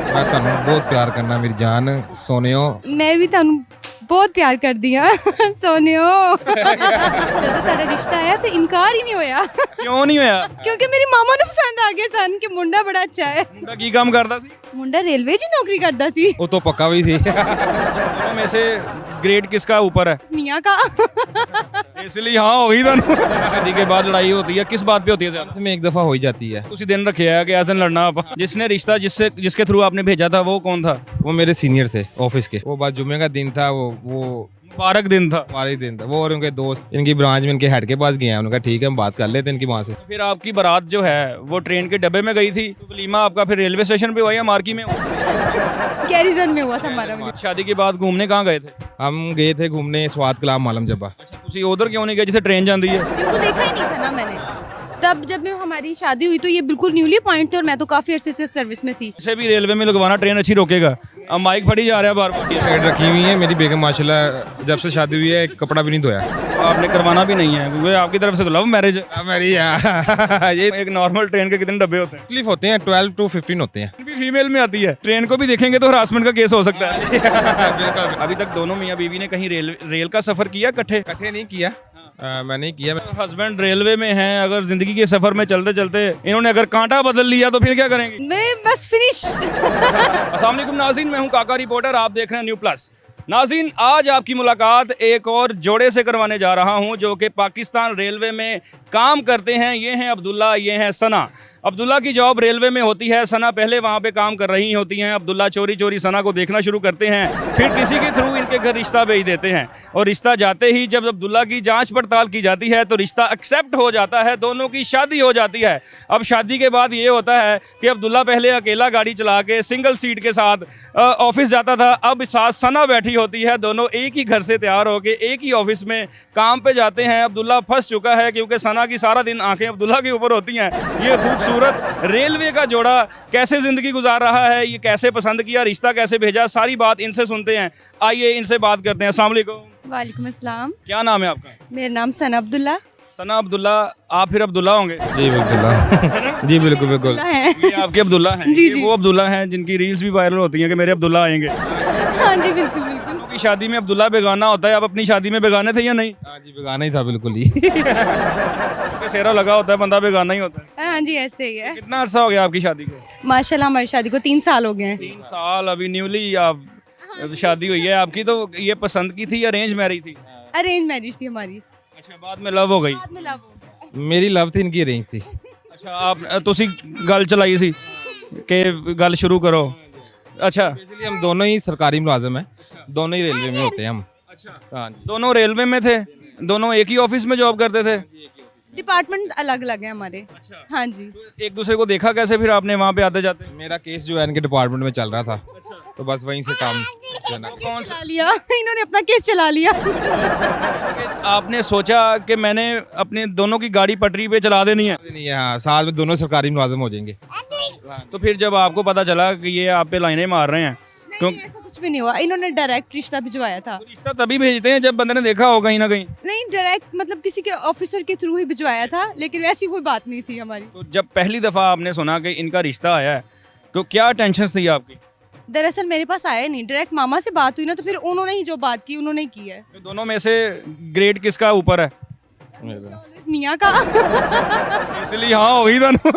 मैं ਤੁਹਾਨੂੰ ਬਹੁਤ ਪਿਆਰ ਕਰਨਾ ਮੇਰੀ ਜਾਨ ਸੋਨਿਓ। मैं भी ਤੁਹਾਨੂੰ बहुत प्यार करदी हाँ सोनियो ਜਦੋਂ ਤੁਹਾਡਾ ਰਿਸ਼ਤਾ ਆਇਆ ਤੇ ਇਨਕਾਰ ਹੀ ਨਹੀਂ ਹੋਇਆ ਕਿਉਂ ਨਹੀਂ ਹੋਇਆ? ਕਿਉਂਕਿ ਮੇਰੀ ਮਾਮਾ ਨੂੰ ਪਸੰਦ ਆ ਗਿਆ ਸਨ ਕਿ ਮੁੰਡਾ ਬੜਾ ਅੱਛਾ ਹੈ। ਮੁੰਡਾ ਕੀ ਕੰਮ ਕਰਦਾ ਸੀ? ਮੁੰਡਾ ਰੇਲਵੇ 'ਚ ਹੀ ਨੌਕਰੀ ਕਰਦਾ ਸੀ। ਉਹ ਤੋਂ ਪੱਕਾ ਵੀ ਸੀ। दोनों में से ग्रेड किसका ऊपर है? मियाँ का इसलिए हाँ होगी दोनों। शादी के बाद लड़ाई होती है, किस बात पे होती है ज्यादा? में एक दफा हो ही जाती है। उसी दिन रखे है कि इस दिन लड़ना आप। जिसने रिश्ता जिसके थ्रू आपने भेजा था वो कौन था? वो मेरे सीनियर थे ऑफिस के। वो बात जुम्मे का दिन था। वो मुबारक दिन था। हमारे ही दिन था। वो और उनके दोस्त इनकी ब्रांच में इनके हेड के पास गए हैं। उन्होंने कहा ठीक है हम बात कर लेते हैं इनकी माँ से। फिर आपकी बारात जो है वो ट्रेन के डब्बे में गई थी, तो वलीमा आपका फिर रेलवे स्टेशन पे हुआ या मार्की में हुआ? गैरिजन में हुआ था हमारा वलीमा। शादी के बाद घूमने कहाँ गए थे? हम गए थे घूमने स्वाद कलाम मालम जब्बा। अच्छा, उसी उधर क्यों नहीं गए जिसे ट्रेन जाती है? इनको देखा ही नहीं था ना मैंने। तब जब में हमारी शादी हुई तो ये बिल्कुल न्यूली पॉइंट थे और मैं तो काफी अरसे से सर्विस में थी। इसे भी रेलवे में लगवाना ट्रेन अच्छी रोकेगा। अब माइक फटी जा रहा है बार बार। पेड़ रखी हुई है मेरी बेगम माशाल्लाह जब से शादी हुई है एक कपड़ा भी नहीं धोया। आपने करवाना भी नहीं है क्योंकि आपकी तरफ से तो लव मैरिज है। मेरी ये एक नॉर्मल ट्रेन के कितने डब्बे होते हैं? तकलीफ होते हैं 12 to 15 होते हैं। भी फीमेल में आती है। ट्रेन को भी देखेंगे तो हरासमेंट का केस हो सकता है। अभी तक दोनों मियाँ बीवी ने कहीं रेल का सफर किया इकट्ठे? इकट्ठे नहीं किया। मैंने नहीं किया। हस्बैंड रेलवे में हैं, अगर जिंदगी के सफर में चलते चलते इन्होंने अगर कांटा बदल लिया तो फिर क्या करेंगे? मैं बस फिनिश अस्सलाम वालेकुम नाज़रीन, मैं हूं काका रिपोर्टर, आप देख रहे हैं न्यू प्लस। नाज़रीन, आज आपकी मुलाकात एक और जोड़े से करवाने जा रहा हूं जो कि पाकिस्तान रेलवे में काम करते हैं। ये हैं अब्दुल्ला, ये हैं सना। अब्दुल्ला की जॉब रेलवे में होती है, सना पहले वहाँ पे काम कर रही होती हैं। अब्दुल्ला चोरी चोरी सना को देखना शुरू करते हैं, फिर किसी के थ्रू इनके घर रिश्ता भेज देते हैं और रिश्ता जाते ही जब अब्दुल्ला की जांच पड़ताल की जाती है तो रिश्ता एक्सेप्ट हो जाता है, दोनों की शादी हो जाती है। अब शादी के बाद ये होता है कि अब्दुल्ला पहले अकेला गाड़ी चला के सिंगल सीट के साथ ऑफिस जाता था, अब साथ सना बैठी होती है, दोनों एक ही घर से तैयार होकर एक ही ऑफिस में काम पे जाते हैं। अब्दुल्ला फंस चुका है क्योंकि सना की सारा दिन आंखें अब्दुल्ला के ऊपर होती हैं। ये खूबसूरत रेलवे का जोड़ा कैसे ज़िंदगी गुजार रहा है, ये कैसे पसंद किया, रिश्ता कैसे भेजा, सारी बात इनसे सुनते हैं। आइए इनसे बात करते हैं। अस्सलाम वालेकुम। वालेकुम अस्सलाम। क्या नाम है आपका? मेरा नाम सना अब्दुल्ला सना अब्दुल्ला। आप फिर अब्दुल्ला होंगे? जी अब्दुल्ला। जी बिल्कुल बिल्कुल। है। ये आपके अब्दुल्ला हैं? जी, ये जी। वो अब्दुल्ला हैं जिनकी रील्स भी वायरल होती हैं कि मेरे अब्दुल्ला आएंगे। हाँ जी बिल्कुल बिल्कुल। की शादी में अब्दुल्ला बेगाना होता है, आप अपनी शादी में बेगाने थे या नहीं? हाँ जी बेगाना ही था बिल्कुल ही। क्योंकि सेहरा लगा होता है, बंदा बेगाना ही होता है। हाँ जी ऐसे ही है। कितना अरसा हो गया आपकी शादी को? माशाल्लाह हमारी शादी को 3 साल हो गए हैं। 3 साल। अभी न्यूली आप शादी हुई है आपकी, तो ये पसंद की थी या अरेंज मैरिज थी? अरेंज मैरिज थी हमारी। अच्छा, बाद में लव हो गई? बाद में लव हो गया। मेरी लव थी इनकी अरेंज थी। अच्छा, आप तुसी गल चलाई सी कि गल शुरू करो। अच्छा, इसलिए हम दोनों ही सरकारी मुलाजिम हैं। दोनों ही रेलवे में होते हैं हम। अच्छा, हाँ जी। दोनों रेलवे में थे? दोनों एक ही ऑफिस में जॉब करते थे? डिपार्टमेंट अलग अलग है हमारे। अच्छा। हाँ जी। तो एक दूसरे को देखा कैसे फिर आपने वहाँ पे आते जाते? मेरा केस जो है इनके डिपार्टमेंट में चल रहा था तो बस वहीं से काम करना। कौन सा? चला लिया इन्होंने अपना केस चला लिया। आपने सोचा कि मैंने अपने दोनों की गाड़ी पटरी पे चला देनी है? नहीं है, हाँ साल में दोनों सरकारी मुलाजिम हो जाएंगे। तो फिर जब आपको पता चला कि ये आप पे लाइनें मार रहे हैं, क्यों? नहीं ऐसा कुछ भी नहीं हुआ, इन्होंने डायरेक्ट रिश्ता भिजवाया था। रिश्ता तभी भेजते हैं जब बंदे ने देखा हो कहीं ना कहीं। नहीं डायरेक्ट मतलब किसी के ऑफिसर के थ्रू ही भिजवाया था, लेकिन ऐसी कोई बात नहीं थी हमारी। तो जब पहली दफ़ा आपने सुना कि इनका रिश्ता आया है तो क्या टेंशन थी आपकी? दरअसल मेरे पास आया नहीं, डायरेक्ट मामा से बात हुई ना, तो फिर उन्होंने ही जो बात की उन्होंने ही की है। तो दोनों में से ग्रेड किसका ऊपर है? Always मियाँ का। इसलिए हाँ होगी दोनों।